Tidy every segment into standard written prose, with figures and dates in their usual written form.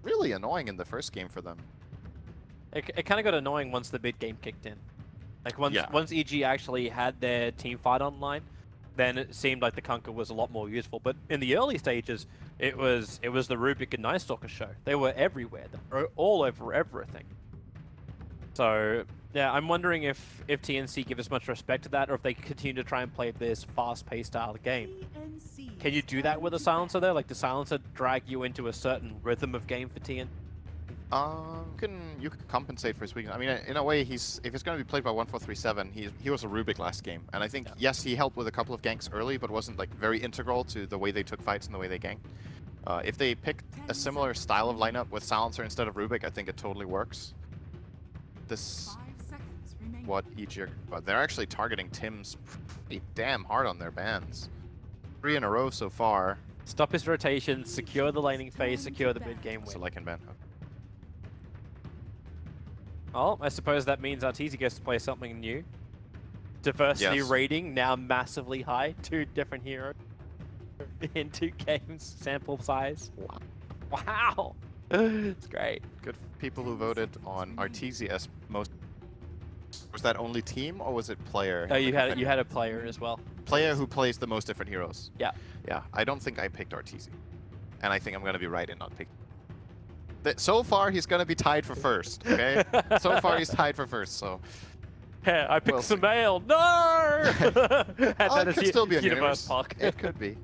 really annoying in the first game for them. It kind of got annoying once the mid game kicked in. Like once EG actually had their team fight online, then it seemed like the Kunkka was a lot more useful. But in the early stages, it was the Rubik and Night Stalker show. They were everywhere. They were all over everything. So yeah, I'm wondering if TnC give as much respect to that, or if they continue to try and play this fast-paced style of game. Can you do that with a silencer though? Like, does silencer drag you into a certain rhythm of game for TnC? You can compensate for his weakness. I mean, in a way, if it's going to be played by 1437, he was a Rubik last game, and I think yes, he helped with a couple of ganks early, but wasn't like very integral to the way they took fights and the way they ganked. If they picked a similar style of lineup with silencer instead of Rubik, I think it totally works. What EG are, but they're actually targeting Tim's pretty damn hard on their bans. 3 in a row so far. Stop his rotation, secure the laning phase, secure the mid game win. So Lycan ban. Oh, I suppose that means Arteezy gets to play something new. Diversity rating now massively high. 2 different heroes in 2 games. Sample size. Wow. It's great. Good for people who voted on Arteezy as most. Was that only team or was it player? Oh, you had a player as well. Player who plays the most different heroes. Yeah. Yeah. I don't think I picked Arteezy, and I think I'm gonna be right in not picking. So far, he's going to be tied for first, okay? So far, he's tied for first, so... Yeah, I picked Samael. No! It could still be a universe. Puck. It could be.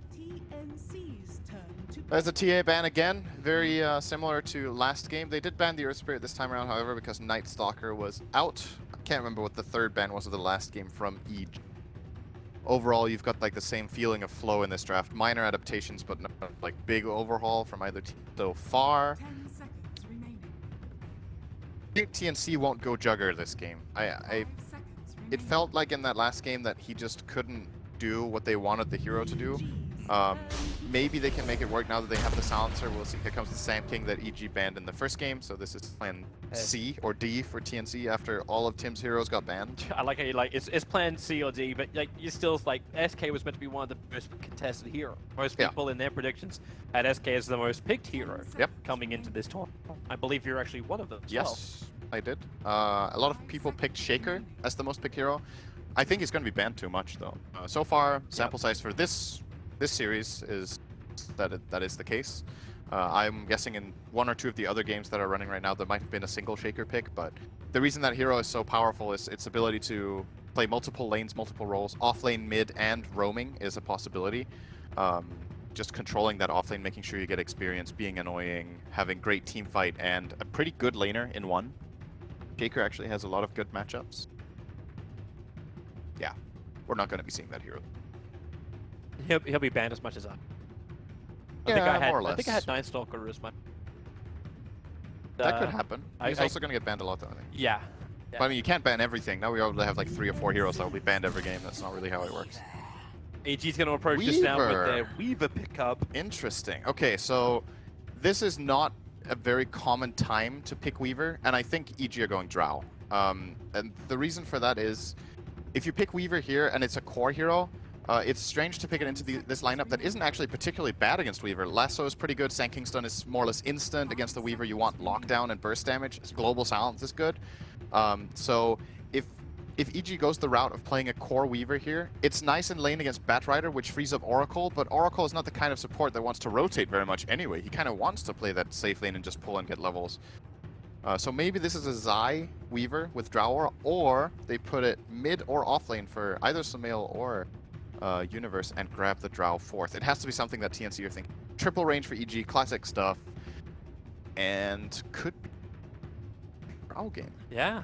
There's a TA ban again, very similar to last game. They did ban the Earth Spirit this time around, however, because Night Stalker was out. I can't remember what the third ban was of the last game from EG. Overall, you've got like the same feeling of flow in this draft. Minor adaptations, but not like big overhaul from either team so far. I think TnC won't go Jugger this game. It felt like in that last game that he just couldn't do what they wanted the hero to do. Maybe they can make it work now that they have the silencer. We'll see. Here comes the Sam King that EG banned in the first game. So this is plan C or D for TnC after all of Tim's heroes got banned. I like how you like it's plan C or D, but like you still like SK was meant to be one of the most contested heroes. Most people in their predictions had SK as the most picked hero. Coming into this tournament. I believe you're actually one of them. Yes, I did. A lot of people picked Shaker as the most picked hero. I think he's going to be banned too much though. So far, sample size for this series is that is the case. I'm guessing in 1 or 2 of the other games that are running right now, there might have been a single Shaker pick, but the reason that hero is so powerful is its ability to play multiple lanes, multiple roles. Offlane, mid, and roaming is a possibility. Just controlling that offlane, making sure you get experience, being annoying, having great team fight, and a pretty good laner in one. Shaker actually has a lot of good matchups. Yeah, we're not going to be seeing that hero. He'll be banned as much as I. More or less. I think I had Night Stalker as my. That could happen. He's also going to get banned a lot, though, I think. Yeah. But I mean, you can't ban everything. Now we already have like 3 or 4 heroes that will be banned every game. That's not really how it works. AG's going to approach this now with their Weaver pickup. Interesting. Okay, so this is not a very common time to pick Weaver, and I think EG are going Drow. And the reason for that is, if you pick Weaver here and it's a core hero, it's strange to pick it into this lineup that isn't actually particularly bad against Weaver. Lasso is pretty good. Sand King Stun is more or less instant against the Weaver. You want lockdown and burst damage. Global Silence is good. So if EG goes the route of playing a core Weaver here, it's nice in lane against Batrider, which frees up Oracle, but Oracle is not the kind of support that wants to rotate very much anyway. He kind of wants to play that safe lane and just pull and get levels. So maybe this is a Zai Weaver with Drow, or they put it mid or off lane for either Samael or Universe and grab the Drow 4th. It has to be something that TnC are thinking. Triple range for EG, classic stuff, and could be Drow game. Yeah.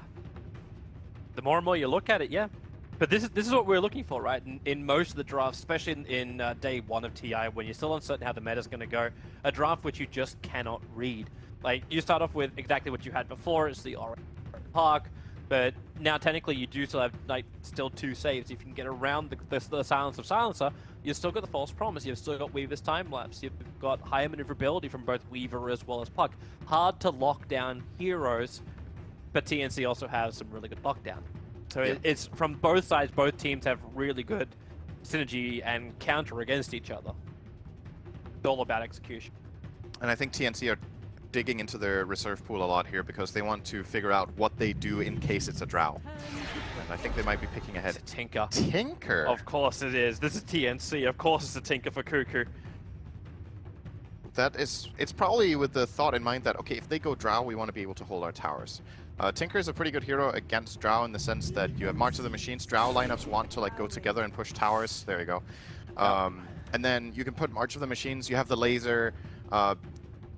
The more and more you look at it, yeah. But this is what we're looking for, right? In most of the drafts, especially in day 1 of TI, when you're still uncertain how the meta's going to go, a draft which you just cannot read. Like, you start off with exactly what you had before, it's the Orange Park, but now technically you do still have like still 2 saves. If you can get around the silence of Silencer, you've still got the False Promise, you've still got Weaver's Time Lapse, you've got higher maneuverability from both Weaver as well as Puck. Hard to lock down heroes, but TnC also has some really good lockdown. So it's from both sides, both teams have really good synergy and counter against each other. It's all about execution. And I think TnC are digging into their reserve pool a lot here because they want to figure out what they do in case it's a drow. And I think they might be picking ahead. It's a Tinker. Tinker? Of course it is. This is TnC. Of course it's a Tinker for Cuckoo. That is, it's probably with the thought in mind that, okay, if they go drow, we want to be able to hold our towers. Tinker is a pretty good hero against drow in the sense that you have March of the Machines. Drow lineups want to like go together and push towers. There you go. And then you can put March of the Machines. You have the laser.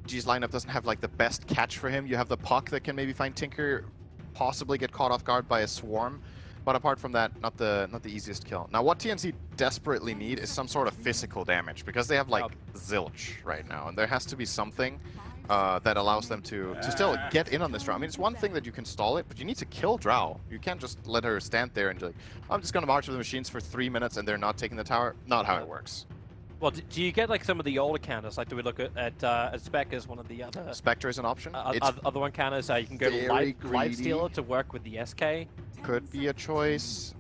G's lineup doesn't have like the best catch for him. You have the puck that can maybe find Tinker, possibly get caught off guard by a swarm. But apart from that, not the easiest kill. Now, what TnC desperately need is some sort of physical damage because they have like zilch right now, and there has to be something that allows them to still get in on this drow. I mean, it's one thing that you can stall it, but you need to kill drow. You can't just let her stand there and be like, I'm just gonna march with the machines for 3 minutes and they're not taking the tower. Not how it works. Well, do you get like some of the older counters? Like, do we look at Spec as one of the other? Spectre is an option. Other one counters, you can go to Life Stealer to work with the SK. Could be a choice.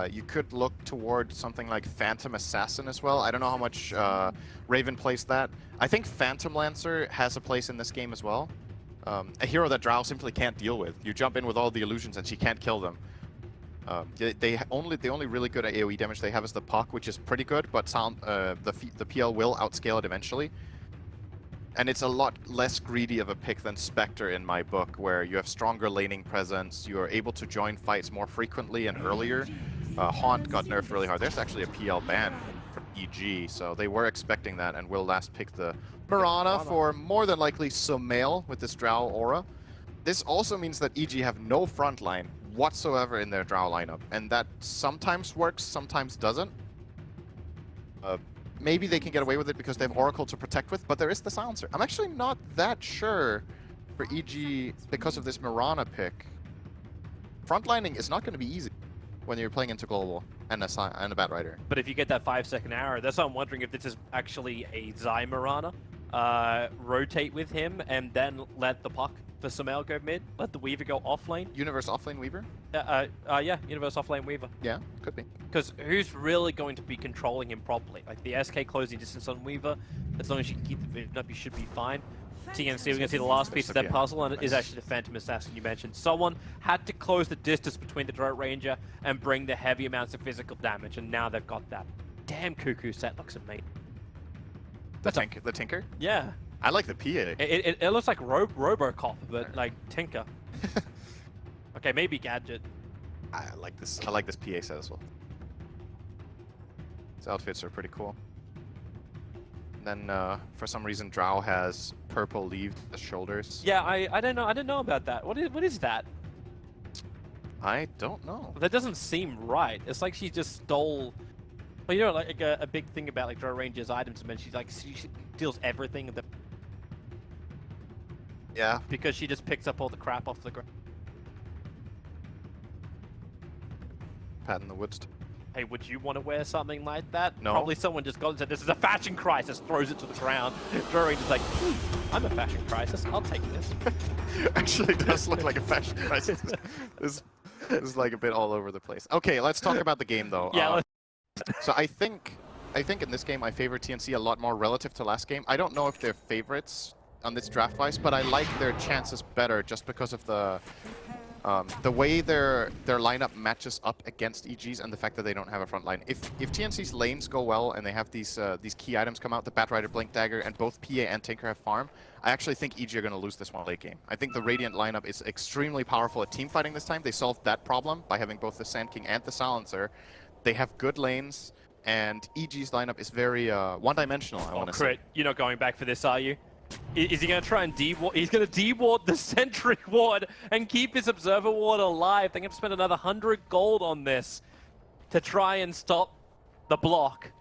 You could look toward something like Phantom Assassin as well. I don't know how much Raven plays that. I think Phantom Lancer has a place in this game as well. A hero that Drow simply can't deal with. You jump in with all the illusions and she can't kill them. The only really good AoE damage they have is the puck, which is pretty good, but the PL will outscale it eventually. And it's a lot less greedy of a pick than Spectre in my book, where you have stronger laning presence, you are able to join fights more frequently and earlier. Haunt got nerfed really hard. There's actually a PL ban from EG, so they were expecting that and will last pick the Mirana for more than likely Sumail with this Drow aura. This also means that EG have no frontline whatsoever in their Drow lineup, and that sometimes works, sometimes doesn't. Maybe they can get away with it because they have Oracle to protect with, but there is the Silencer. I'm actually not that sure for EG because of this Mirana pick. Frontlining is not going to be easy when you're playing into Global and a Bat Rider. But if you get that 5-second arrow, that's why I'm wondering if this is actually a Zai Mirana. Rotate with him and then let the puck for Sumail go mid, let the Weaver go off lane. Universe offlane Weaver? Yeah, Universe offlane Weaver. Yeah, could be. Because who's really going to be controlling him properly? Like the SK closing distance on Weaver, as long as you can keep the vision up, you should be fine. TnC, we're going to see the last piece of that puzzle, and it is actually the Phantom Assassin you mentioned. Someone had to close the distance between the Dart Ranger and bring the heavy amounts of physical damage, and now they've got that. Damn, Cuckoo set looks amazing. The Tinker? Yeah. I like the PA. It looks like Robocop, but like Tinker. Okay, maybe Gadget. I like this PA set as well. His outfits are pretty cool. And then for some reason Drow has purple leaves as shoulders. Yeah, I don't know. I don't know about that. What is that? I don't know. That doesn't seem right. It's like she just stole. Well, you know, like a big thing about like Drow Ranger's items, and she steals everything. Yeah. Because she just picks up all the crap off the ground. Pat in the woods. Hey, would you want to wear something like that? No. Probably someone just got and said, this is a fashion crisis, throws it to the ground. Drow Ranger's like, I'm a fashion crisis, I'll take this. Actually does look like a fashion crisis. This is like a bit all over the place. Okay, let's talk about the game though. Yeah, so I think in this game I favor TnC a lot more relative to last game. I don't know if they're favorites on this draft-wise, but I like their chances better just because of the way their lineup matches up against EG's and the fact that they don't have a front line. If TnC's lanes go well and they have these key items come out, the Bat Rider, Blink Dagger, and both PA and Tinker have farm, I actually think EG are going to lose this one late game. I think the Radiant lineup is extremely powerful at team fighting this time. They solved that problem by having both the Sand King and the Silencer. They have good lanes, and EG's lineup is very one-dimensional, I want to say. You're not going back for this, are you? Is he going to try and deward? He's going to deward the Sentry Ward and keep his Observer Ward alive. They're going to spend another 100 gold on this to try and stop the block.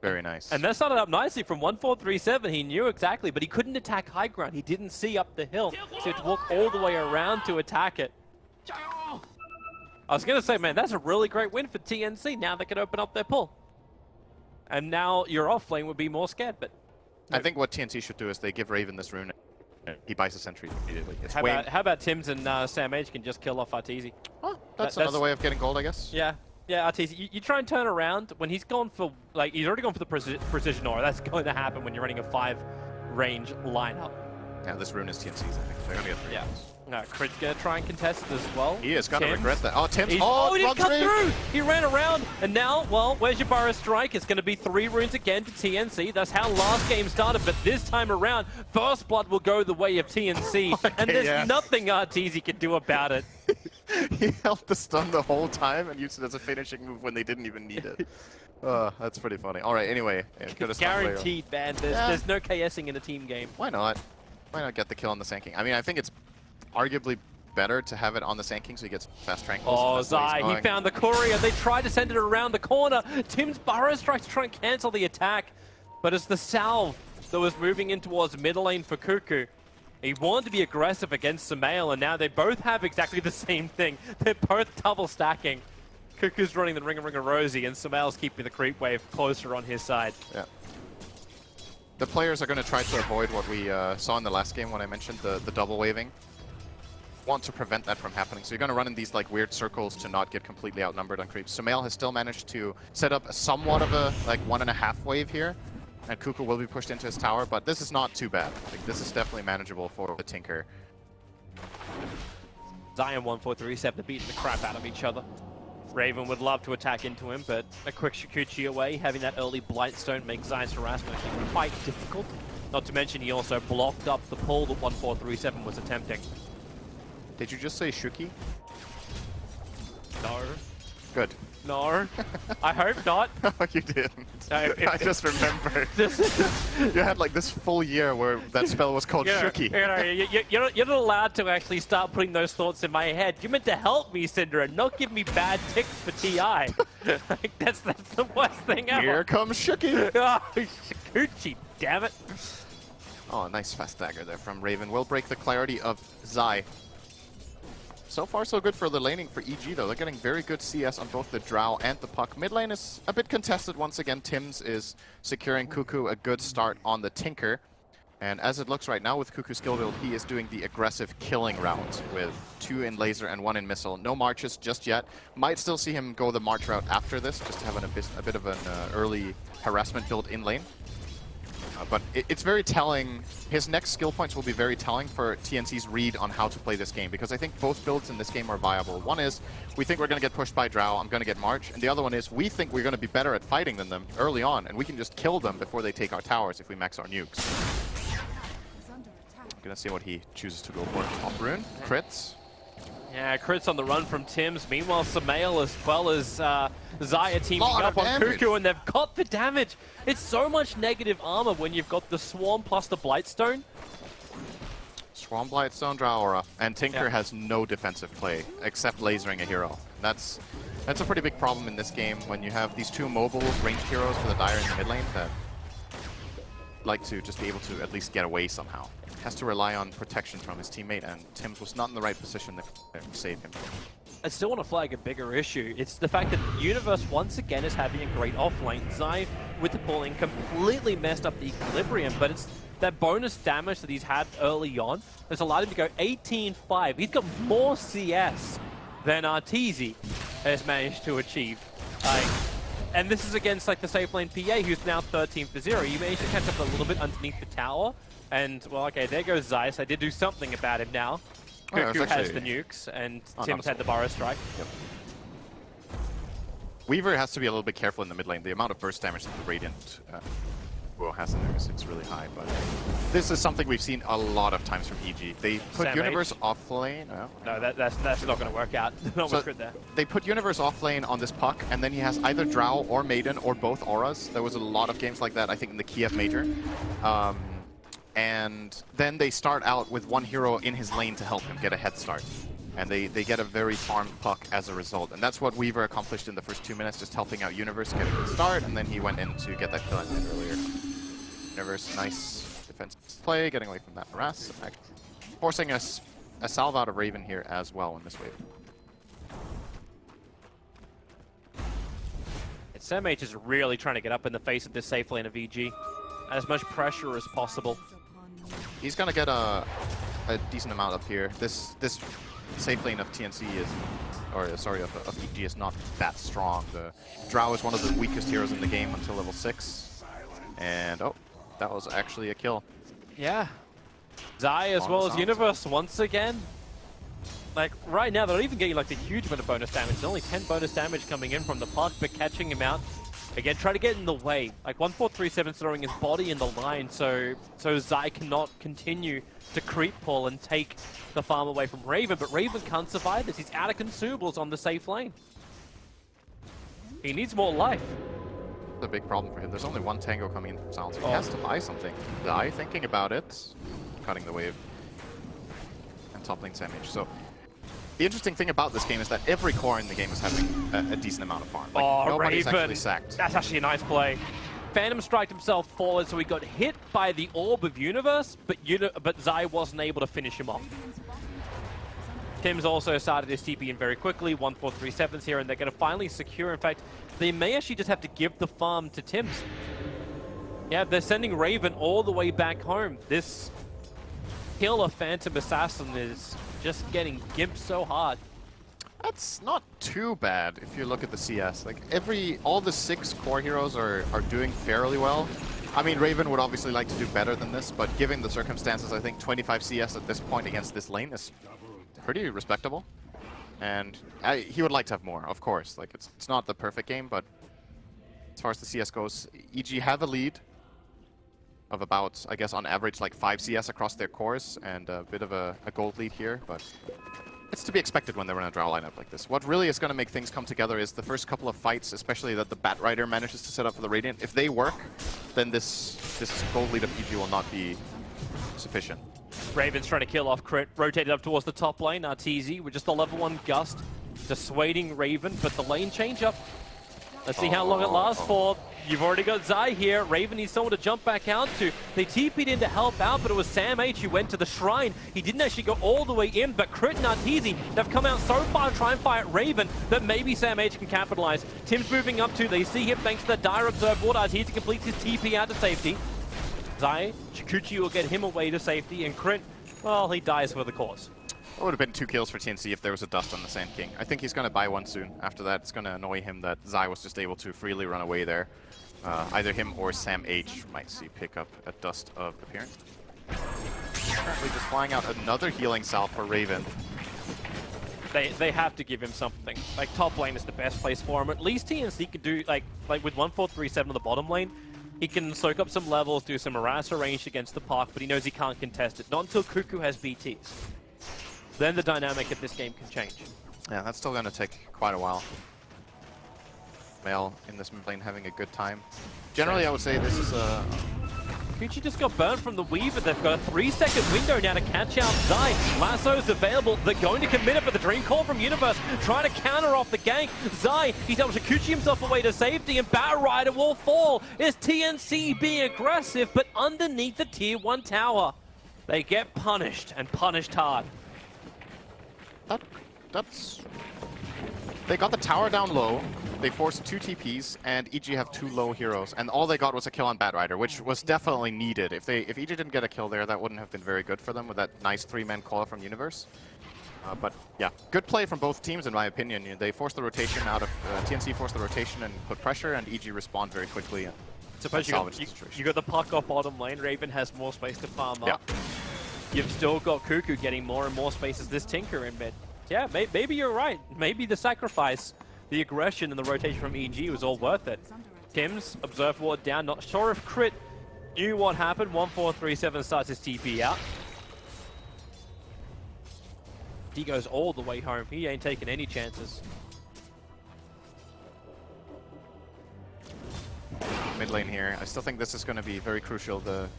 Very nice. And that started up nicely from 1437. He knew exactly, but he couldn't attack high ground. He didn't see up the hill, so he had to walk all the way around to attack it. I was going to say, man, that's a really great win for TnC. Now they can open up their pull. And now your off lane would be more scared, but... I think what TnC should do is they give Raven this rune and he buys a sentry immediately. How about Tim's and Sam H can just kill off Arteezy? Oh, that's another way of getting gold, I guess. Yeah, Arteezy. You try and turn around when he's gone for, like, he's already gone for the precision aura. That's going to happen when you're running a 5 range lineup. Yeah, this rune is TnC's, I think. They're gonna get 3. Yeah. No, Crit's gonna try and contest it as well. He is gonna Tims. regret that. Oh, Tim's. He didn't cut through! He ran around, and now, well, where's your Burrow Strike? It's going to be 3 runes again to TnC. That's how last game started, but this time around, First Blood will go the way of TnC, Okay, and there's yeah. nothing Arteezy can do about it. He held the stun the whole time and used it as a finishing move when they didn't even need it. That's pretty funny. All right, anyway. Yeah, Guaranteed, man. There's no KSing in a team game. Why not? Why not get the kill on the Sand King? I mean, I think it's arguably better to have it on the Sand King so he gets fast tranquils. Oh, Zai, he found the courier. They tried to send it around the corner. Tim's Burrow Strike to try and cancel the attack. But it's the salve that was moving in towards mid lane for Cuckoo. He wanted to be aggressive against Sumail, and now they both have exactly the same thing. They're both double stacking. Cuckoo's running the Ring of Rosie, and Sumail's keeping the creep wave closer on his side. Yeah. The players are going to try to avoid what we saw in the last game when I mentioned the double waving. Want to prevent that from happening. So you're going to run in these like weird circles to not get completely outnumbered on creeps. Sumail has still managed to set up somewhat of a like 1.5 wave here. And Cuckoo will be pushed into his tower, but this is not too bad. Like, this is definitely manageable for the Tinker. Zion 1437 beating the crap out of each other. Raven would love to attack into him, but a quick Shikuchi away, having that early Blightstone makes Zion's harassment actually quite difficult. Not to mention he also blocked up the pull that 1437 was attempting. Did you just say Shuki? No. Good. No. I hope not. No, you didn't. I just remembered. You had like this full year where that spell was called Shuki. You're not allowed to actually start putting those thoughts in my head. You're meant to help me, Cinder, and not give me bad ticks for TI. Like, that's the worst thing ever. Here comes Shuki. Oh, Shikuchi, damn it. Oh, nice fast dagger there from Raven. Will break the clarity of Zai. So far, so good for the laning for EG, though. They're getting very good CS on both the Drow and the Puck. Mid lane is a bit contested once again. Tims is securing Cuckoo a good start on the Tinker. And as it looks right now with Cuckoo's skill build, he is doing the aggressive killing route with 2 in laser and 1 in missile. No marches just yet. Might still see him go the march route after this, just to have a bit of an early harassment build in lane. But it's very telling. His next skill points will be very telling for TnC's read on how to play this game, because I think both builds in this game are viable. One is, we think we're going to get pushed by Drow, I'm going to get March. And the other one is, we think we're going to be better at fighting than them early on, and we can just kill them before they take our towers if we max our nukes. I'm going to see what he chooses to go for. Top rune, crits. Yeah, crits on the run from Tims. Meanwhile, Sumail as well as Zaya teaming up on Cuckoo, and they've got the damage. It's so much negative armor when you've got the Swarm plus the Blightstone. Swarm, Blightstone, Drow Aura. And Tinker has no defensive play, except lasering a hero. That's a pretty big problem in this game when you have these 2 mobile ranged heroes for the Dire in the mid lane that like to just be able to at least get away somehow. Has to rely on protection from his teammate, and Tims was not in the right position to save him. I still want to flag a bigger issue. It's the fact that Universe once again is having a great offlane. Zai, with the pulling, completely messed up the equilibrium, but it's that bonus damage that he's had early on that's allowed him to go 18-5. He's got more CS than Arteezy has managed to achieve. And this is against like the safe lane PA, who's now 13-0. You managed to catch up a little bit underneath the tower. And, well, okay, there goes Zeiss. I did do something about him now. Cuckoo has the nukes, and Tim's had the Burrow Strike. Yep. Weaver has to be a little bit careful in the mid lane. The amount of burst damage that the Radiant has in there is really high. But this is something we've seen a lot of times from EG. They put Sam Universe off lane. No, that's not going to work out. Not so with crit there. They put Universe off lane on this Puck, and then he has either Drow or Maiden or both auras. There was a lot of games like that, I think, in the Kiev Major. And then they start out with 1 hero in his lane to help him get a head start. And they get a very farmed Puck as a result. And that's what Weaver accomplished in the first 2 minutes, just helping out Universe get a good start, and then he went in to get that kill at mid earlier. Universe, nice defensive play, getting away from that harass, and forcing a salve out of Raven here as well in this wave. SMH is really trying to get up in the face of this safe lane of EG. As much pressure as possible. He's gonna get a decent amount up here. This safe lane of TnC is, or sorry, of EG is not that strong. The Drow is one of the weakest heroes in the game until level 6. And oh, that was actually a kill. Yeah. Zai as On well the as sound. Universe once again. Like, right now, they're not even getting like the huge amount of bonus damage. There's only 10 bonus damage coming in from the puck, but catching him out. Again, try to get in the way. Like, 1437 throwing his body in the line, so Zai cannot continue to creep pull and take the farm away from Raven. But Raven can't survive this. He's out of consumables on the safe lane. He needs more life. A big problem for him. There's only one tango coming in from Sound, so he Oh. has to buy something. Zai thinking about it, cutting the wave, and top lane damage. So the interesting thing about this game is that every core in the game is having a decent amount of farm. Like, Oh, nobody's Raven. actually sacked. That's actually a nice play. Phantom striked himself forward, so he got hit by the Orb of Universe, but Zai wasn't able to finish him off. Tim's also started his TP in very quickly, 1437's here, and they're going to finally secure. In fact, they may actually just have to give the farm to Tim's. Yeah, they're sending Raven all the way back home. This kill of Phantom Assassin is just getting gimped so hard. That's not too bad if you look at the CS. Like all the 6 core heroes are doing fairly well. I mean, Raven would obviously like to do better than this, but given the circumstances, I think 25 CS at this point against this lane is pretty respectable. And he would like to have more, of course. Like it's not the perfect game, but as far as the CS goes, EG have a lead of about, I guess, on average, like 5 CS across their cores, and a bit of a gold lead here, but it's to be expected when they're in a draw lineup like this. What really is going to make things come together is the first couple of fights, especially that the Bat Rider manages to set up for the Radiant. If they work, then this gold lead of EG will not be sufficient. Raven's trying to kill off Crit, rotated up towards the top lane. TZ with just a level 1 gust, dissuading Raven, but the lane change up. Let's see how long it lasts for. You've already got Zai here. Raven needs someone to jump back out to. They TP'd in to help out, but it was Sam H who went to the shrine. He didn't actually go all the way in, but Crit and Arteezy, they've come out so far to try and fight Raven that maybe Sam H can capitalize. Tim's moving up too. They see him thanks to the Dire Observe Ward. Arteezy completes his TP out to safety. Zai, Chikuchi will get him away to safety, and Crit, well, he dies for the cause. It would have been 2 kills for TnC if there was a dust on the Sand King. I think he's going to buy one soon. After that, it's going to annoy him that Zai was just able to freely run away there. Either him or Sam H might see pick up a dust of appearance. Currently just flying out another healing salve for Raven. They have to give him something. Like, top lane is the best place for him. At least TnC could do, like with 1437 on the bottom lane, he can soak up some levels, do some Arasa range against the park, but he knows he can't contest it. Not until Cuckoo has BTs. Then the dynamic of this game can change. Yeah, that's still going to take quite a while. Male in this mid lane having a good time. Generally, I would say this is a... Kuchi just got burned from the Weaver. They've got a 3-second window now to catch out Zai. Lasso's available. They're going to commit it, but the Dream Call from Universe trying to counter off the gank. Zai, he's able to Kuchi himself away to safety, and Bat Rider will fall. It's TnC being aggressive, but underneath the Tier 1 tower. They get punished, and punished hard. That's... They got the tower down low, they forced 2 TPs, and EG have 2 low heroes, and all they got was a kill on Bat Rider, which was definitely needed. If EG didn't get a kill there, that wouldn't have been very good for them with that nice 3-man call from Universe. But yeah, good play from both teams in my opinion. They forced the rotation out of... TnC forced the rotation and put pressure, and EG respond very quickly and Suppose you got the puck off bottom lane. Raven has more space to farm up. Yeah. You've still got Cuckoo getting more and more space as this Tinker in mid. Yeah, maybe you're right. Maybe the sacrifice, the aggression and the rotation from EG was all worth it. Tim's Observe Ward down. Not sure if Crit knew what happened. 1437 starts his TP out. He goes all the way home. He ain't taking any chances. Mid lane here. I still think this is going to be very crucial. You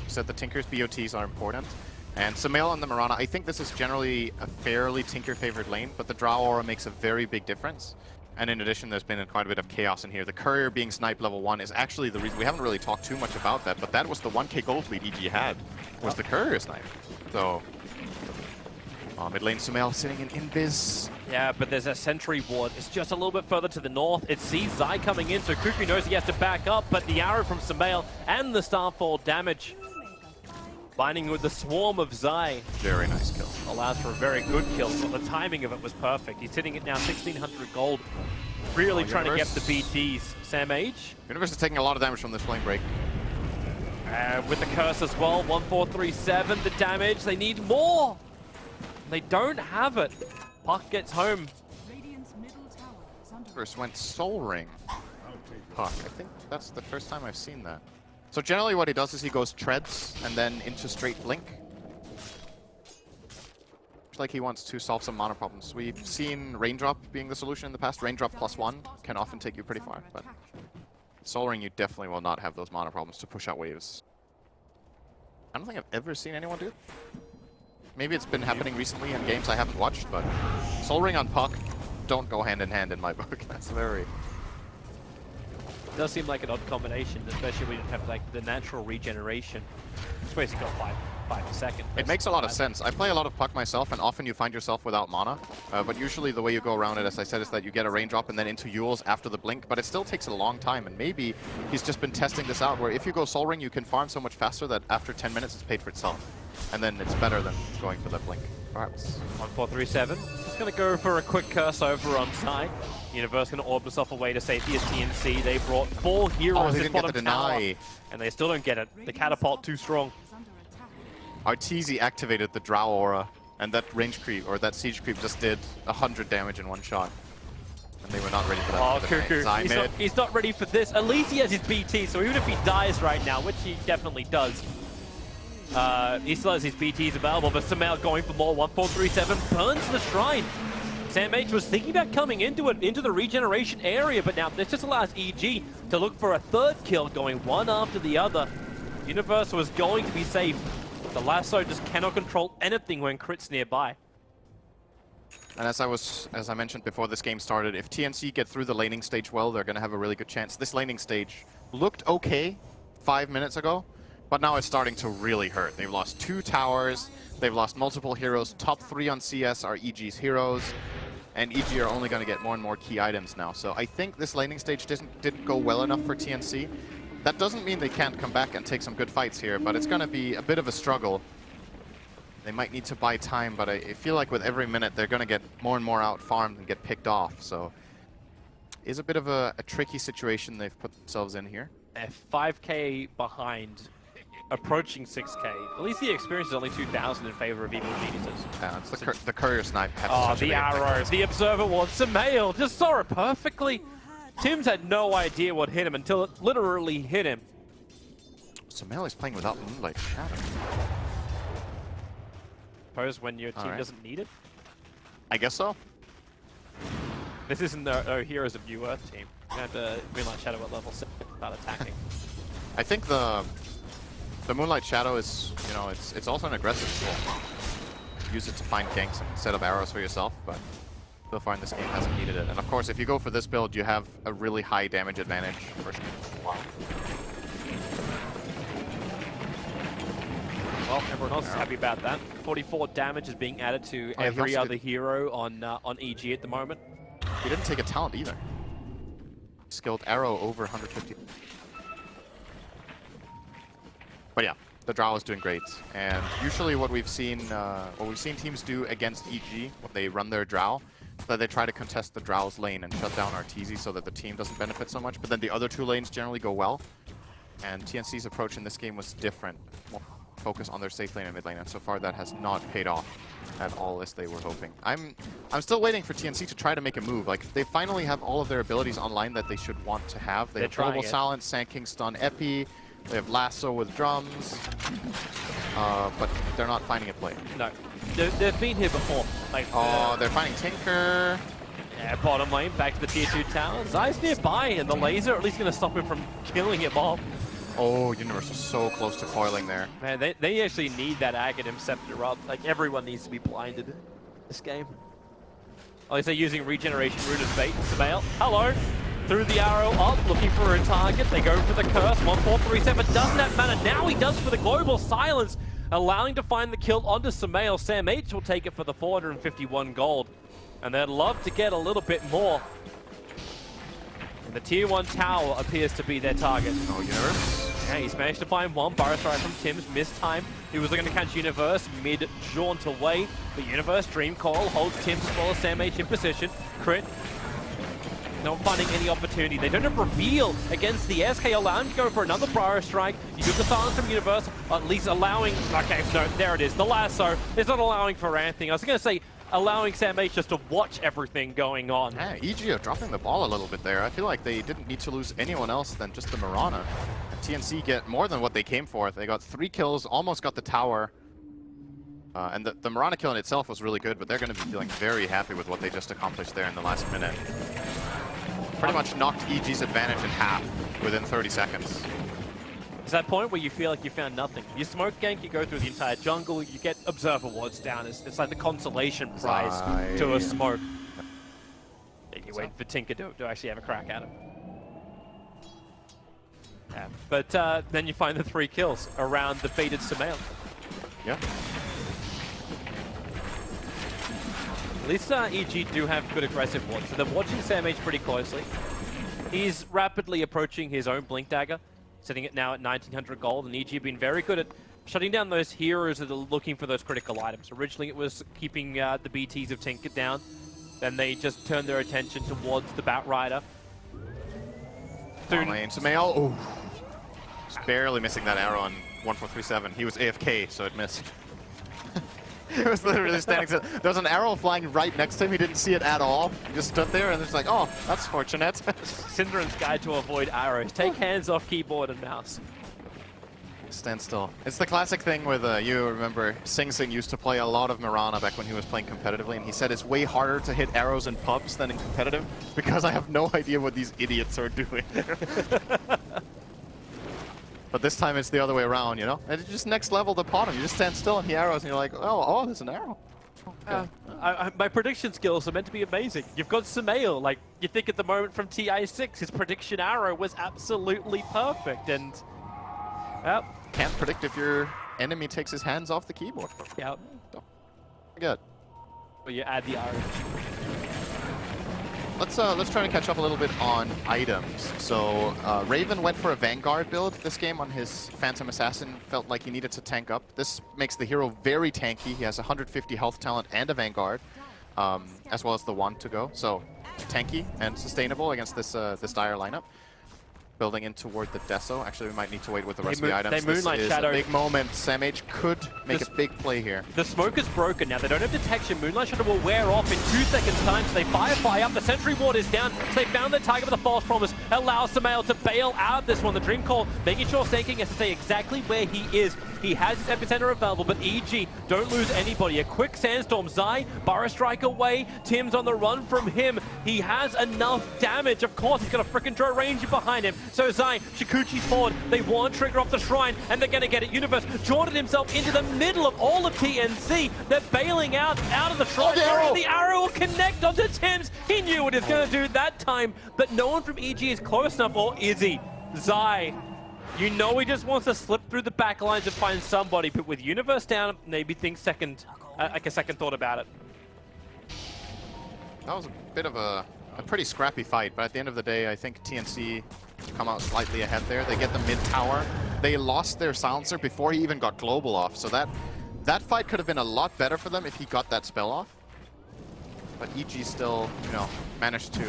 said the Tinker's BOTs are important. And Sumail on the Mirana, I think this is generally a fairly Tinker-favored lane, but the Drow Aura makes a very big difference. And in addition, there's been quite a bit of chaos in here. The Courier being sniped level 1 is actually the reason. We haven't really talked too much about that, but that was the 1k gold lead EG had, was the Courier snipe. So, mid lane Sumail sitting in invis. Yeah, but there's a sentry ward. It's just a little bit further to the north. It sees Zai coming in, so Cuckoo knows he has to back up, but the arrow from Sumail and the Starfall damage, binding with the swarm of Zai. Very nice kill. Allows for a very good kill. So the timing of it was perfect. He's hitting it now 1,600 gold. Really trying to get the BTs. Sam H. Universe is taking a lot of damage from this flame break. With the curse as well, 1437, the damage, they need more! They don't have it. Puck gets home. First went Soul Ring. Puck, I think that's the first time I've seen that. So generally what he does is he goes treads and then into straight blink. Looks like he wants to solve some mana problems. We've seen Raindrop being the solution in the past. Raindrop +1 can often take you pretty far, but Soul Ring you definitely will not have those mana problems to push out waves. I don't think I've ever seen anyone do it. Maybe it's been happening recently in games I haven't watched, but Soul Ring on Puck don't go hand in hand in my book. That's very... It does seem like an odd combination, especially when you have like the natural regeneration. It's basically got 5 a second. It makes a lot of sense. I play a lot of Puck myself, and often you find yourself without mana. But usually the way you go around it, as I said, is that you get a Raindrop and then into Yules after the blink. But it still takes a long time, and maybe he's just been testing this out, where if you go Soul Ring, you can farm so much faster that after 10 minutes it's paid for itself. And then it's better than going for that blink, perhaps. 1437. Just going to go for a quick curse over on side. Universe going to orb himself away to safety as TnC. They brought 4 heroes they this didn't get bottom the tower, deny. and they still don't get it. The catapult too strong. Arteezy activated the Drow Aura, and that range creep, or that siege creep, just did 100 damage in one shot. And they were not ready for that. Oh, Cuckoo. He's not ready for this. At least he has his BT, so even if he dies right now, which he definitely does, he still has his BTs available, but Samael going for more. 1437 burns the Shrine. Sam H was thinking about coming into it, into the regeneration area, but now this just allows EG to look for a third kill, going one after the other. Universe was going to be safe. The lasso just cannot control anything when Crit's nearby. And as I mentioned before this game started, if TnC get through the laning stage well, they're going to have a really good chance. This laning stage looked okay 5 minutes ago, but now it's starting to really hurt. They've lost 2 towers, they've lost multiple heroes. Top 3 on CS are EG's heroes, and EG are only going to get more and more key items now. So I think this laning stage didn't go well enough for TnC. That doesn't mean they can't come back and take some good fights here, but it's going to be a bit of a struggle. They might need to buy time, but I feel like with every minute they're going to get more and more out farmed and get picked off. So it's a bit of a tricky situation they've put themselves in here. 5k behind, approaching 6k. At least the experience is only 2,000 in favor of Eagle Geniuses. Yeah, it's the courier snipe. Oh, the arrows. The Observer wants Samael. Just saw it perfectly. Tim's had no idea what hit him until it literally hit him. Samael is playing without Moonlight Shadow. Suppose when your team doesn't need it? I guess so. This isn't the Heroes of New Earth team. You have the Moonlight Shadow at level 6 without attacking. I think the Moonlight Shadow is, you know, it's also an aggressive tool. Use it to find ganks and set up arrows for yourself, but so far in this game hasn't needed it. And of course, if you go for this build, you have a really high damage advantage. Wow. Well, everyone else is happy about that. 44 damage is being added to every other hero on EG at the moment. He didn't take a talent either. Skilled arrow over 150. But yeah, the Drow is doing great. And usually what we've seen teams do against EG when they run their Drow, that they try to contest the Drow's lane and shut down Arteezy so that the team doesn't benefit so much. But then the other 2 lanes generally go well. And TnC's approach in this game was different. More focus on their safe lane and mid lane, and so far that has not paid off at all as they were hoping. I'm still waiting for TnC to try to make a move. Like, they finally have all of their abilities online that they should want to have. They have Global Silence, Sand King Stun, Epi. They have Lasso with drums. But they're not finding it play. No. They've been here before. Like, they're finding Tinker. Yeah, bottom lane, back to the tier 2 tower. Zai's nearby, and the laser at least going to stop him from killing him off. Oh, Universe was so close to foiling there. Man, they actually need that Aghanim Scepter up. Like, everyone needs to be blinded this game. At least they're using Regeneration Rune as bait. Samael, hello! Through the arrow up, looking for a target. They go for the curse. 1437 doesn't have mana. Now he does for the Global Silence, allowing to find the kill onto Samael. Sam H will take it for the 451 gold. And they'd love to get a little bit more. And the tier 1 tower appears to be their target. Oh, Universe. Yeah, he's managed to find one. Burst right from Tim's, missed time. He was looking to catch Universe mid-jaunt away. But Universe, Dream Coil holds Tim as well as Sam H in position. Crit. not finding any opportunity. They don't have reveal against the SK, allowing to go for another Briar Strike. You do the silence from Universe, at least allowing... Okay, no, there it is. The lasso is not allowing for anything. I was going to say, allowing Sam H just to watch everything going on. Yeah, EG are dropping the ball a little bit there. I feel like they didn't need to lose anyone else than just the Mirana. And TnC get more than what they came for. They got 3 kills, almost got the tower. And the Mirana kill in itself was really good, but they're going to be feeling very happy with what they just accomplished there in the last minute. Pretty much knocked EG's advantage in half within 30 seconds. It's that point where you feel like you found nothing. You smoke gank, you go through the entire jungle, you get observer wards down. It's like the consolation prize to a smoke. And you wait for Tinker to actually have a crack at him. Yeah. But then you find the 3 kills around the faded Sumail. Yeah. At least EG do have good aggressive wards, so they're watching Sam H pretty closely. He's rapidly approaching his own Blink Dagger, sitting it now at 1900 gold, and EG have been very good at shutting down those heroes that are looking for those critical items. Originally it was keeping the BTs of Tinker down, then they just turned their attention towards the Bat Rider. Soon. Sumail, oh, just barely missing that arrow on 1437. He was AFK, so it missed. He was literally standing. There was an arrow flying right next to him. He didn't see it at all. He just stood there and it's like, oh, that's fortunate. Synderen's guide to avoid arrows. Take hands off keyboard and mouse. Stand still. It's the classic thing with, you remember, Sing Sing used to play a lot of Mirana back when he was playing competitively, and he said it's way harder to hit arrows in pubs than in competitive because I have no idea what these idiots are doing. But this time it's the other way around, you know? And it's just next level the bottom. You just stand still and he arrows and you're like, oh, there's an arrow. Okay. My prediction skills are meant to be amazing. You've got Sumail, like, you think at the moment from Ti6, his prediction arrow was absolutely perfect, and... Well, can't predict if your enemy takes his hands off the keyboard. Yeah. Good. But you add the arrow. Let's try to catch up a little bit on items. So Raven went for a Vanguard build this game on his Phantom Assassin. Felt like he needed to tank up. This makes the hero very tanky. He has 150 health talent and a Vanguard, as well as the wand to go. So tanky and sustainable against this this dire lineup. Building in toward the Deso. Actually, we might need to wait with the rest of the items. They Moonlight Shadow. A big moment. Sam H could make a big play here. The smoke is broken now. They don't have detection. Moonlight Shadow will wear off in 2 seconds time, so they fire up. The Sentry Ward is down, so they found the target with a false promise. Allows Sumail to bail out of this one. The Dream Call, making sure Sanking has to stay exactly where he is. He has his epicenter available, but EG don't lose anybody. A quick Sandstorm. Zai, Burrow Strike away. Tim's on the run from him. He has enough damage. Of course, he's got a freaking Drow Ranger behind him. So Zai, Shikuchi's forward. They want to trigger off the shrine, and they're going to get it. Universe Jordan himself into the middle of all of TnC. They're bailing out of the shrine. The arrow will connect onto Tim's. He knew what he was going to do that time, but no one from EG is close enough, or is he? Zai, you know he just wants to slip through the back lines and find somebody, but with Universe down, maybe think like a second thought about it. That was a bit of a pretty scrappy fight, but at the end of the day, I think TnC come out slightly ahead there. They get the mid tower. They lost their silencer before he even got global off, so that fight could have been a lot better for them if he got that spell off. But EG still, you know, managed to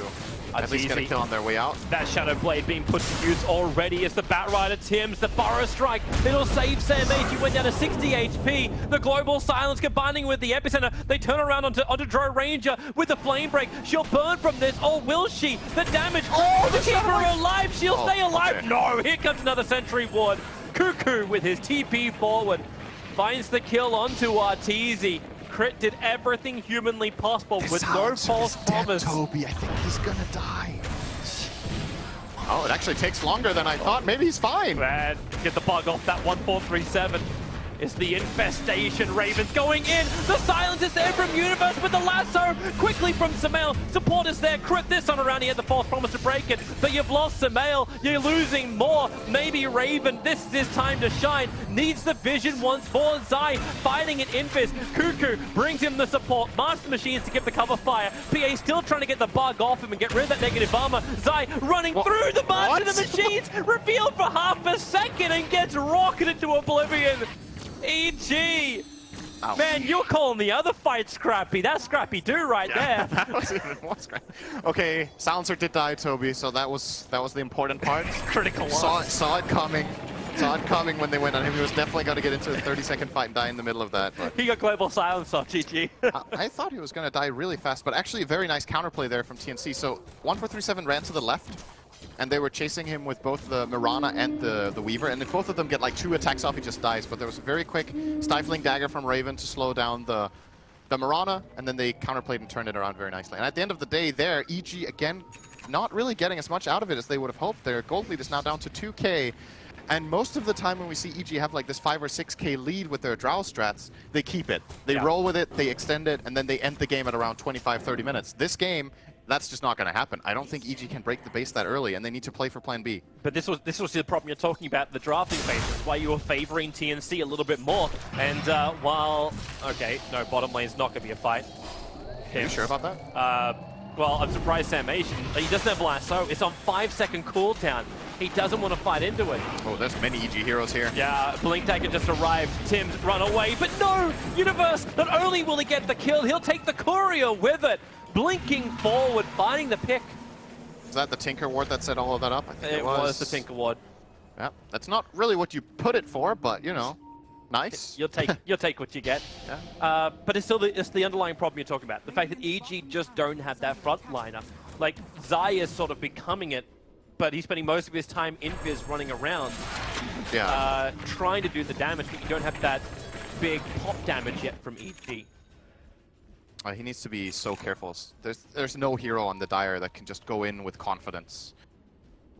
at least get a kill on their way out. That Shadow Blade being put to use already as the Bat Rider Tim's, the Burrow Strike. It'll save Sam H. He went down to 60 HP. The Global Silence combining with the Epicenter. They turn around onto Drow Ranger with the Flame Break. She'll burn from this, or will she? The damage to keep her alive. She'll stay alive. Okay. No, here comes another Sentry Ward. Cuckoo with his TP forward. Finds the kill onto Arteezy. Crit did everything humanly possible with no false promise. Toby, I think he's gonna die. Oh, it actually takes longer than I thought. Maybe he's fine. Man, get the bug off that 1437. It's the infestation. Ravens going in. The silence is there from Universe with the lasso. Quickly from Sumail. Support is there. Crit this time around. He had the false promise to break it. But you've lost Sumail. You're losing more. Maybe Raven. This is his time to shine. Needs the vision once more. Zai fighting an Infest. Cuckoo brings him the support. Master Machines to give the cover fire. PA still trying to get the bug off him and get rid of that negative armor. Zai running through the Master Machines. Revealed for half a second and gets rocketed to oblivion. EG Ow. Man, you're calling the other fight scrappy. That's scrappy do right Yeah, there. that was even more scrappy. Okay, Silencer did die, Toby, so that was the important part. Critical Saw one. it coming. Saw it coming when they went on him. He was definitely going to get into a 30-second fight and die in the middle of that. But He got global silence off GG. I thought he was going to die really fast, but actually a very nice counterplay there from TnC. So 1437 ran to the left, and they were chasing him with both the Mirana and the Weaver, and if both of them get like 2 attacks off, he just dies. But there was a very quick stifling dagger from Raven to slow down the Mirana, and then they counterplayed and turned it around very nicely. And at the end of the day there, EG again not really getting as much out of it as they would have hoped. Their gold lead is now down to 2k. And most of the time when we see EG have like this 5 or 6k lead with their Drow strats, they keep it. They roll with it, they extend it, and then they end the game at around 25-30 minutes. This game, that's just not going to happen. I don't think EG can break the base that early, and they need to play for plan B. But this was the problem you're talking about, the drafting phase. That's why you were favoring TnC a little bit more. And while... Okay, no, bottom lane's not going to be a fight. Are you sure about that? Well, I'm surprised Samation. He doesn't have lasso. It's on 5-second cooldown. He doesn't want to fight into it. Oh, there's many EG heroes here. Yeah, Blink Dagger just arrived. Tim's run away, but no! Universe, not only will he get the kill, he'll take the courier with it. Blinking forward, finding the pick. Is that the Tinker Ward that set all of that up? I think It was the Tinker Ward. Yeah, that's not really what you put it for, but you know, nice. You'll take what you get. Yeah. But it's still the underlying problem you're talking about. The fact that EG just don't have that frontliner. Like, Zai is sort of becoming it, but he's spending most of his time in Viz running around, trying to do the damage, but you don't have that big pop damage yet from EG. He needs to be so careful. There's no hero on the Dire that can just go in with confidence.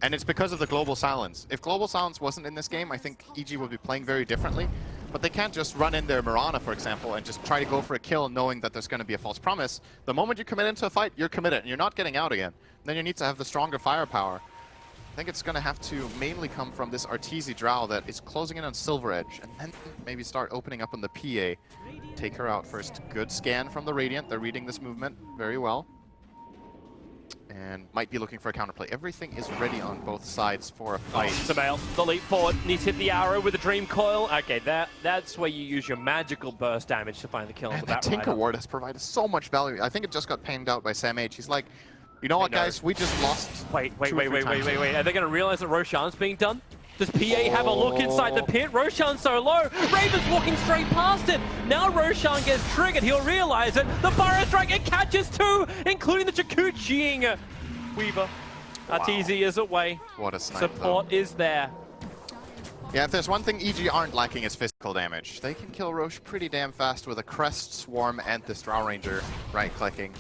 And it's because of the Global Silence. If Global Silence wasn't in this game, I think EG would be playing very differently. But they can't just run in their Mirana, for example, and just try to go for a kill knowing that there's going to be a false promise. The moment you commit into a fight, you're committed, and you're not getting out again. Then you need to have the stronger firepower. I think it's going to have to mainly come from this Arteezy Drow that is closing in on Silver Edge, and then maybe start opening up on the PA. Take her out first. Good scan from the Radiant. They're reading this movement very well. And might be looking for a counterplay. Everything is ready on both sides for a fight. Samael, the leap forward, needs to hit the arrow with a Dream Coil. Okay, that's where you use your magical burst damage to find the kill. And that Tinker Ward has provided so much value. I think it just got panned out by Sam H. He's like, you know what, guys? We just lost. Wait. Are they going to realize that Roshan's being done? Does PA have a look inside the pit? Roshan's so low. Raven's walking straight past it. Now Roshan gets triggered. He'll realize it. The Burrow Strike, it catches 2, including the Chikuchiing Weaver. Arteezy is away. What a snipe, Support is there. Yeah, if there's one thing EG aren't lacking is physical damage. They can kill Roche pretty damn fast with a Crest, Swarm, and this Drow Ranger right-clicking.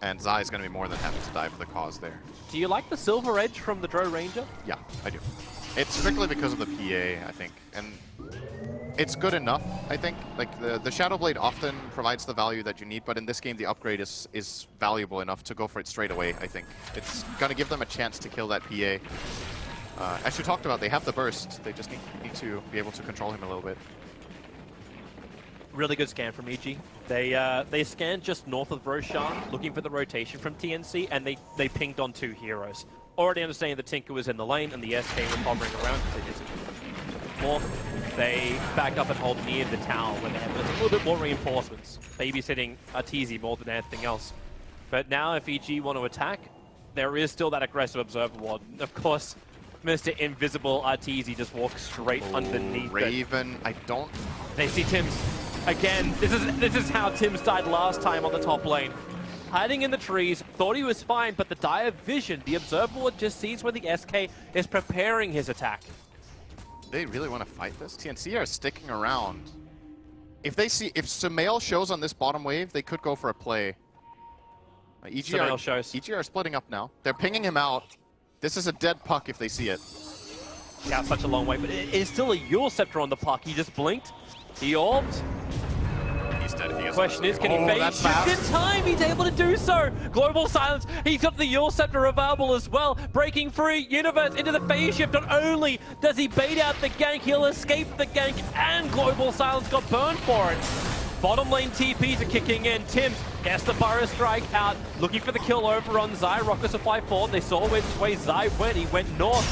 And Zai is going to be more than happy to die for the cause there. Do you like the Silver Edge from the Drow Ranger? Yeah, I do. It's strictly because of the PA, I think. And it's good enough, I think. Like, the Shadow Blade often provides the value that you need, but in this game, the upgrade is valuable enough to go for it straight away, I think. It's going to give them a chance to kill that PA. As you talked about, they have the burst. They just need to be able to control him a little bit. Really good scan from EG. They scanned just north of Roshan, looking for the rotation from TnC, and they pinged on 2 heroes. Already understanding the Tinker was in the lane and the SK was hovering around because they did some more. They back up and hold near the tower where they have a little bit more reinforcements, babysitting Arteezy more than anything else. But now if EG want to attack, there is still that aggressive Observer Ward. Of course, Mr. Invisible Arteezy just walks straight underneath Raven, it. I don't... They see Tim's. Again, this is how Tim's died last time on the top lane. Hiding in the trees, thought he was fine, but the Dire Vision, the Observer Ward just sees where the SK is preparing his attack. They really want to fight this? TnC are sticking around. If Samael shows on this bottom wave, they could go for a play. EG are splitting up now. They're pinging him out. This is a dead puck if they see it. Yeah, such a long way, but it is still a Eul Scepter on the puck. He just blinked. He orbed. He's dead if he gets Question is, can he fade shift in time? He's able to do so. Global Silence. He's got the Eul Scepter available as well. Breaking free. Universe into the phase shift. Not only does he bait out the gank, he'll escape the gank, and Global Silence got burned for it. Bottom lane TPs are kicking in. Tims gets the Burrow Strike out. Looking for the kill over on Zai. Rocket Supply forward. They saw which way Zai went. He went north.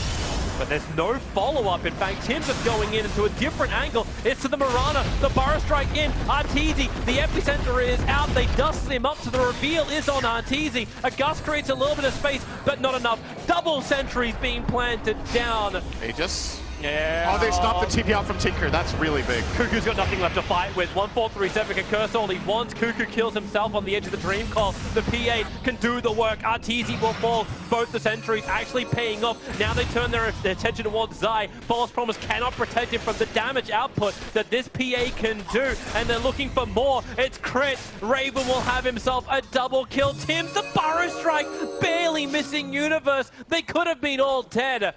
But there's no follow-up. In fact, Tim's is going in into a different angle. It's to the Mirana. The Burrow Strike in. Arteezy, the epicenter is out. They dusted him up, so the reveal is on Arteezy. A gust creates a little bit of space, but not enough. Double sentries being planted down. They just... Yeah. Oh, they stopped the TP out from Tinker. That's really big. Cuckoo's got nothing left to fight with. 1437 can curse all he wants. Cuckoo kills himself on the edge of the Dream Call. The PA can do the work. Arteezy will fall. Both the sentries actually paying off. Now they turn their attention towards Zai. False Promise cannot protect him from the damage output that this PA can do. And they're looking for more. It's crit. Raven will have himself a double kill. Tim's the Burrow Strike. Barely missing Universe. They could have been all dead.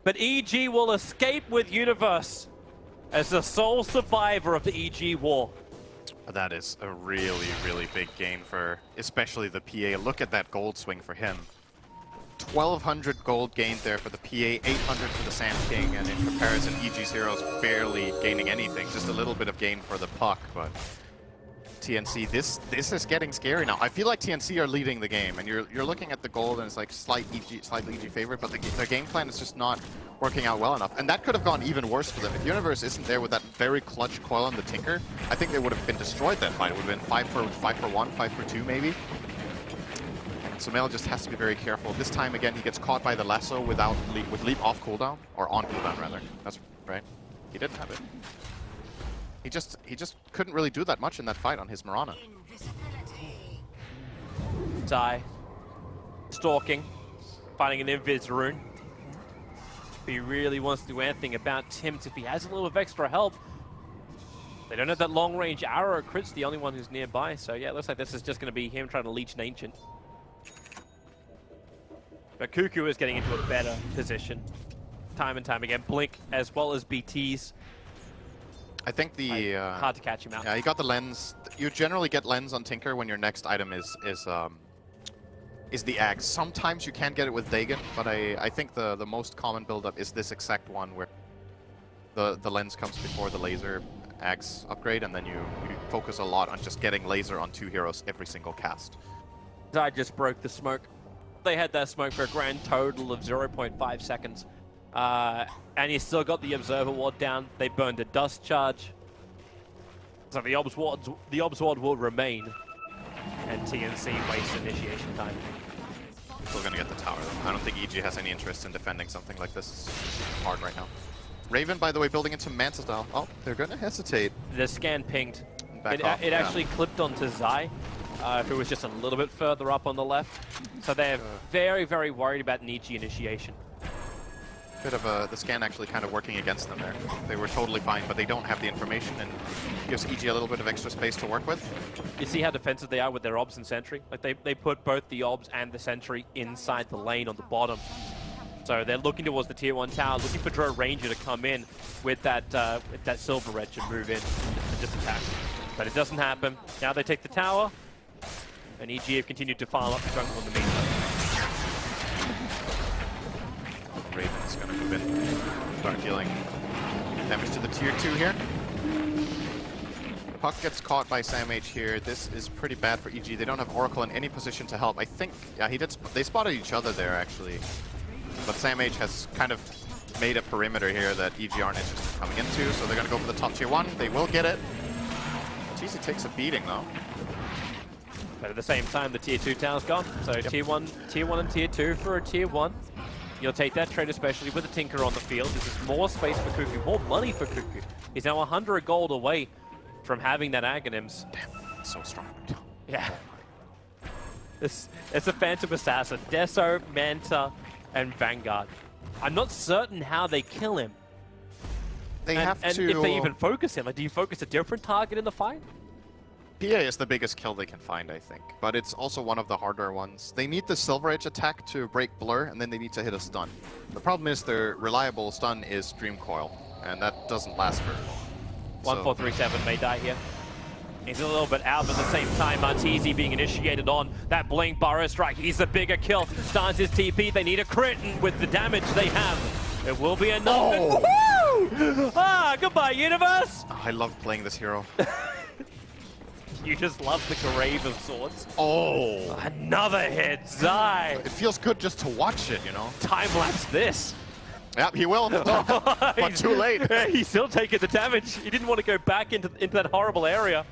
But EG will escape with Universe as the sole survivor of the EG war. That is a really, really big gain for especially the PA. Look at that gold swing for him. 1,200 gold gained there for the PA, 800 for the Sand King, and in comparison, EG's heroes barely gaining anything. Just a little bit of gain for the puck, but TnC, this is getting scary now. I feel like TnC are leading the game, and you're looking at the gold, and it's like slightly EG favorite, but their game plan is just not working out well enough. And that could have gone even worse for them. If Universe isn't there with that very clutch coil on the Tinker, I think they would have been destroyed that fight. It would have been 5 for 1, 5 for 2 maybe. So Mel just has to be very careful. This time again, he gets caught by the lasso with leap off cooldown, or on cooldown rather. That's right. He didn't have it. He just couldn't really do that much in that fight on his Mirana. Zai. Stalking. Finding an Invis rune. If he really wants to do anything about Tims, if he has a little of extra help. They don't have that long range arrow. Crit's the only one who's nearby. So yeah, it looks like this is just going to be him trying to leech an Ancient. But Cuckoo is getting into a better position. Time and time again. Blink as well as BTs. I think the hard to catch him out. Yeah, he got the lens. You generally get lens on Tinker when your next item is the axe. Sometimes you can get it with Dagon, but I think the most common build-up is this exact one where the lens comes before the laser axe upgrade, and then you focus a lot on just getting laser on 2 heroes every single cast. I just broke the smoke. They had that smoke for a grand total of 0.5 seconds. And you still got the Observer Ward down. They burned a Dust Charge. So the Obs Ward will remain. And TnC wastes initiation time. Still gonna get the tower though. I don't think EG has any interest in defending something like this. It's hard right now. Raven, by the way, building into Manta style. Oh, they're gonna hesitate. The scan pinged. It Yeah. actually clipped onto Zai, who was just a little bit further up on the left. So they're very, very worried about an EG initiation. Bit of the scan actually kind of working against them there. They were totally fine, but they don't have the information, and gives EG a little bit of extra space to work with. You see how defensive they are with their Obs and Sentry? Like they put both the Obs and the Sentry inside the lane on the bottom. So they're looking towards the tier 1 tower, looking for Drow Ranger to come in with that Silver Edge and move in and just attack. But it doesn't happen. Now they take the tower, and EG have continued to farm up the jungle in the meantime. Raven's gonna move in, start dealing damage to the tier 2 here. Puck gets caught by Sam H here. This is pretty bad for EG. They don't have Oracle in any position to help. I think, yeah, they spotted each other there actually. But Sam H has kind of made a perimeter here that EG aren't interested in coming into, so they're gonna go for the top tier 1. They will get it. Jeez, it takes a beating though. But at the same time, the tier 2 tower's gone. So yep. tier 1 and tier 2 for a tier 1. You'll take that trade, especially with the Tinker on the field. This is more space for Cuckoo, more money for Cuckoo. He's now 100 gold away from having that Aghanims. Damn, so strong. Yeah. It's a Phantom Assassin. Deso, Manta, and Vanguard. I'm not certain how they kill him. They have to... And if they even focus him. Like, do you focus a different target in the fight? PA is the biggest kill they can find, I think. But it's also one of the harder ones. They need the Silver Edge attack to break Blur, and then they need to hit a stun. The problem is their reliable stun is Dream Coil, and that doesn't last very long. 1437 may die here. He's a little bit out, but at the same time, Arteezy being initiated on that Blink Burrow Strike. He's the bigger kill. Starts his TP. They need a crit, and with the damage they have, it will be enough. Oh! Woohoo! Ah, goodbye, Universe! Oh, I love playing this hero. You just love the Grave of Swords. Oh! Another hit, Zai! It feels good just to watch it, you know? Time-lapse this. Yep, he will. But too late. Yeah, he's still taking the damage. He didn't want to go back into that horrible area.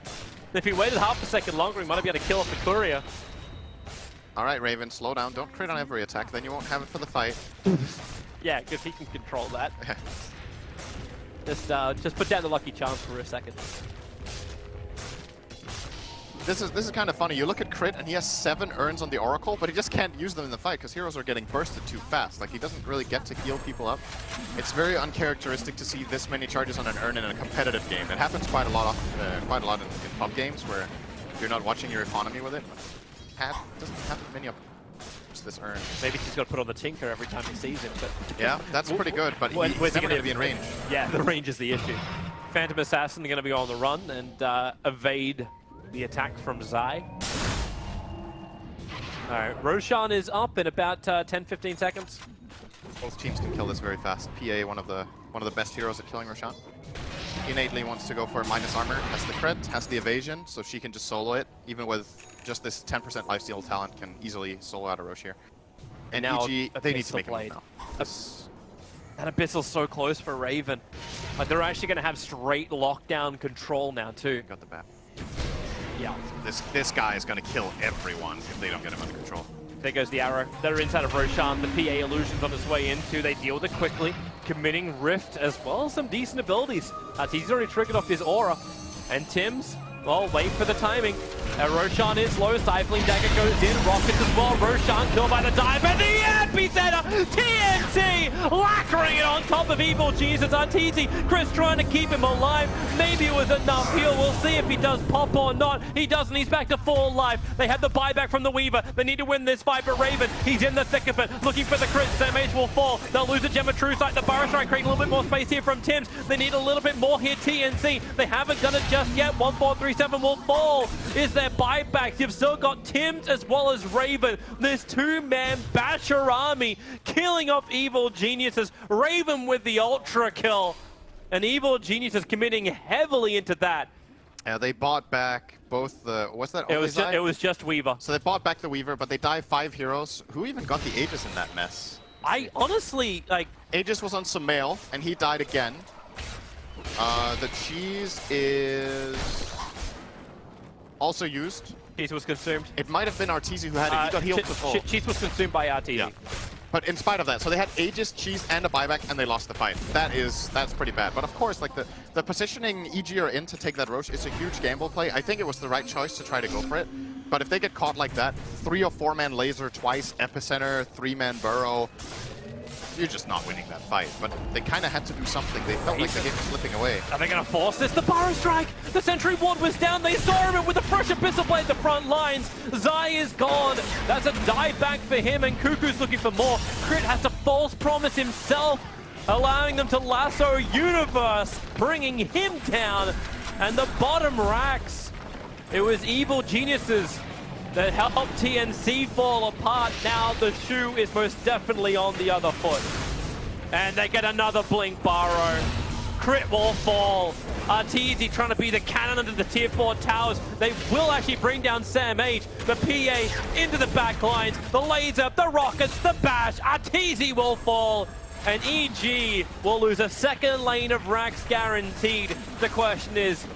If he waited half a second longer, he might have been able to kill off the courier. All right, Raven, slow down. Don't crit on every attack, then you won't have it for the fight. Yeah, because he can control that. Just put down the lucky charms for a second. This is kind of funny. You look at Crit, and he has 7 urns on the Oracle, but he just can't use them in the fight because heroes are getting bursted too fast. Like, he doesn't really get to heal people up. It's very uncharacteristic to see this many charges on an urn in a competitive game. It happens quite a lot in pub games where you're not watching your economy with it. Doesn't have many of this urn. Maybe he's got to put on the Tinker every time he sees him. But yeah, that's pretty good, but he's never going to be in range. Yeah, the range is the issue. Phantom Assassin going to be on the run and evade the attack from Zai. All right, Roshan is up in about 10-15 seconds. Both teams can kill this very fast. PA, one of the best heroes at killing Roshan. He innately wants to go for minus armor, has the crit, has the evasion, so she can just solo it. Even with just this 10% lifesteal talent, can easily solo out a Rosh here. And now EG, they need to make a move now. That Abyssal's so close for Raven. Like, they're actually going to have straight lockdown control now too. Got the bat. Yeah. This guy is going to kill everyone if they don't get him under control. There goes the arrow. They're inside of Roshan. The PA illusion's on its way in too. They deal with it quickly, committing Rift as well as some decent abilities. He's already triggered off his aura. And Tim's, well, wait for the timing. Roshan is low, Stifling Dagger goes in, Rockets as well, Roshan killed by the dive, and the epicenter, TnC, lacquering it on top of Evil Jesus. Arteezy, Chris trying to keep him alive, maybe it was enough heal, we'll see if he does pop or not. He doesn't, he's back to full life. They had the buyback from the Weaver, they need to win this fight, but Raven, he's in the thick of it, looking for the crit, Samage will fall, they'll lose a Gem of True Sight, the Burrow Strike creating a little bit more space here from Tims, they need a little bit more here, TnC, they haven't done it just yet, 1437 will fall, is there buybacks? You've still got Tims as well as Raven. This two-man Basher army killing off Evil Geniuses. Raven with the ultra kill. And Evil Geniuses committing heavily into that. Yeah, they bought back both the... What's that? It was just Weaver. So they bought back the Weaver, but they dive 5 heroes. Who even got the Aegis in that mess? I honestly, like... Aegis was on Sumail, and he died again. The cheese is... also used. Cheese was consumed. It might have been Arteezy who had it. He got healed to full. Cheese was consumed by Arteezy. Yeah. But in spite of that, so they had Aegis, Cheese, and a buyback, and they lost the fight. That's pretty bad. But of course, like the positioning EG are in to take that Rosh, it's a huge gamble play. I think it was the right choice to try to go for it. But if they get caught like that, 3 or 4-man laser twice, epicenter, 3-man burrow, you're just not winning that fight. But they kind of had to do something. They felt like the game was slipping away. Are they going to force this? The Burrow Strike! The Sentry Ward was down. They saw him with the fresh Abyssal Blade at the front lines. Zai is gone. That's a dive back for him, and Cuckoo's looking for more. Crit has to false promise himself, allowing them to lasso Universe, bringing him down. And the bottom racks. It was Evil Geniuses that helped TnC fall apart. Now the shoe is most definitely on the other foot. And they get another Blink Burrow. Crit will fall. Arteezy trying to be the cannon under the tier 4 towers. They will actually bring down Sam H. The PA into the back lines. The laser, the rockets, the bash. Arteezy will fall. And EG will lose a second lane of racks guaranteed. The question is,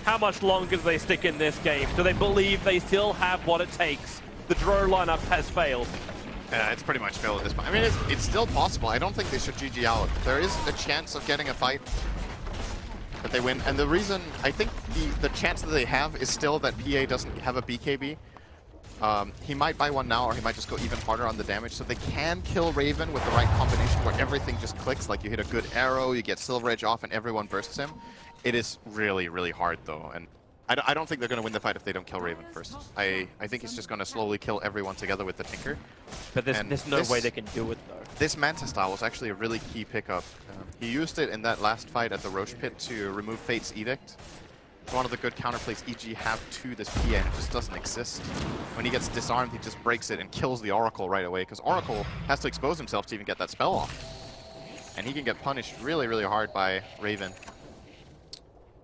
how much longer do they stick in this game? Do they believe they still have what it takes? The draw lineup has failed. Yeah, it's pretty much failed at this point. I mean, it's still possible. I don't think they should GG out. There is a chance of getting a fight that they win. And the reason, I think the chance that they have is still that PA doesn't have a BKB. He might buy one now, or he might just go even harder on the damage. So they can kill Raven with the right combination where everything just clicks. Like you hit a good arrow, you get Silver Edge off, and everyone bursts him. It is really, really hard though. And I don't think they're going to win the fight if they don't kill Raven first. I think he's just going to slowly kill everyone together with the Tinker. But there's no way they can do it though. This Manta style was actually a really key pickup. He used it in that last fight at the Roche Pit to remove Fate's Edict. It's one of the good counterplays EG have to this PA, and it just doesn't exist. When he gets disarmed, he just breaks it and kills the Oracle right away, because Oracle has to expose himself to even get that spell off. And he can get punished really, really hard by Raven.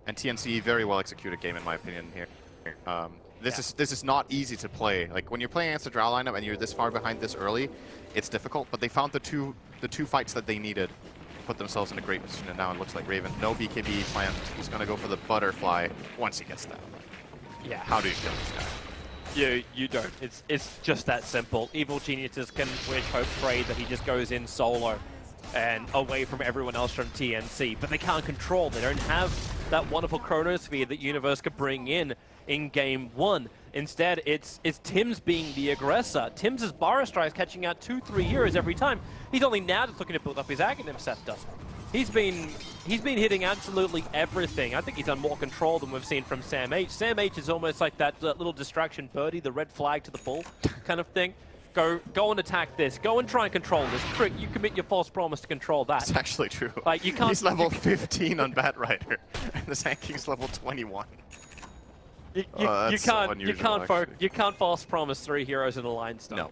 And TnC very well executed game in my opinion here. This is not easy to play. Like when you're playing against a draw lineup and you're this far behind this early, it's difficult. But they found the two the 2 fights that they needed to put themselves in a great position, and now it looks like Raven, no BKB planned. He's going to go for the butterfly once he gets that. Yeah. How do you kill this guy? You don't. It's just that simple. Evil Geniuses can wish, hope, pray that he just goes in solo and away from everyone else from TnC, but they can't control. They don't have that wonderful chronosphere that Universe could bring in game 1. Instead, it's Tim's being the aggressor. Tim's Bara Strike catching out 2-3 heroes every time. He's only now just looking to build up his Aghanim Scepter. He's been hitting absolutely everything. I think he's on more control than we've seen from Sam H. Sam H is almost like that little distraction birdie, the red flag to the bull kind of thing. Go and attack this. Go and try and control this. Crick, you commit your false promise to control that. It's actually true. Like, you can't. He's level 15 on Batrider, and the Sand King's level 21. You can't false promise 3 heroes in a line start.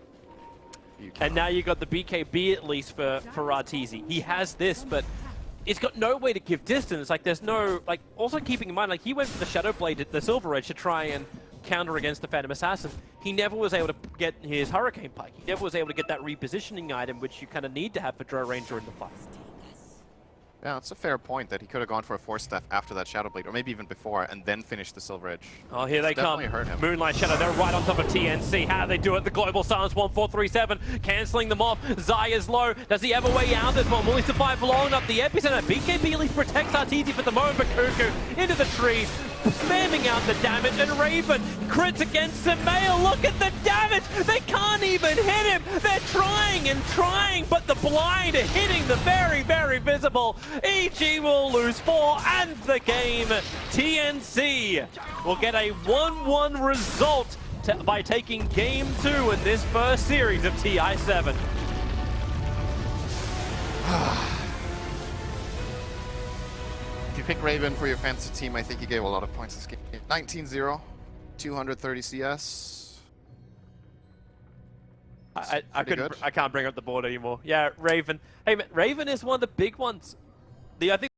No. And now you got the BKB at least for Arteezy. He has this, but it's got no way to give distance. Like, there's no, like, also keeping in mind, like, he went for the Shadow Blade, the Silver Edge, to try and counter against the Phantom Assassin. He never was able to get his Hurricane Pike. He never was able to get that repositioning item, which you kind of need to have for Drow Ranger in the fight. Yeah, it's a fair point that he could have gone for a Force Staff after that Shadow Blade, or maybe even before, and then finished the Silver Edge. Oh, here they come. Hurt him. Moonlight Shadow, they're right on top of TnC. How do they do it? The Global Silence 1437, cancelling them off. Zaya's low. Does he have a way out this one? Will he survive long enough? The epicenter, BKB at least protects Arteezy for the moment, but Cuckoo into the trees, spamming out the damage, and Raven crits against Samael. Look at the damage! They can't even hit him! They're trying and trying, but the blind are hitting the very, very visible. EG will lose 4 and the game. TnC will get a 1-1 result by taking game 2 in this first series of Ti7. If you pick Raven for your fantasy team, I think you gave a lot of points this game. 19-0, 230 CS. I can't bring up the board anymore. Yeah, Raven. Hey, man, Raven is one of the big ones. I think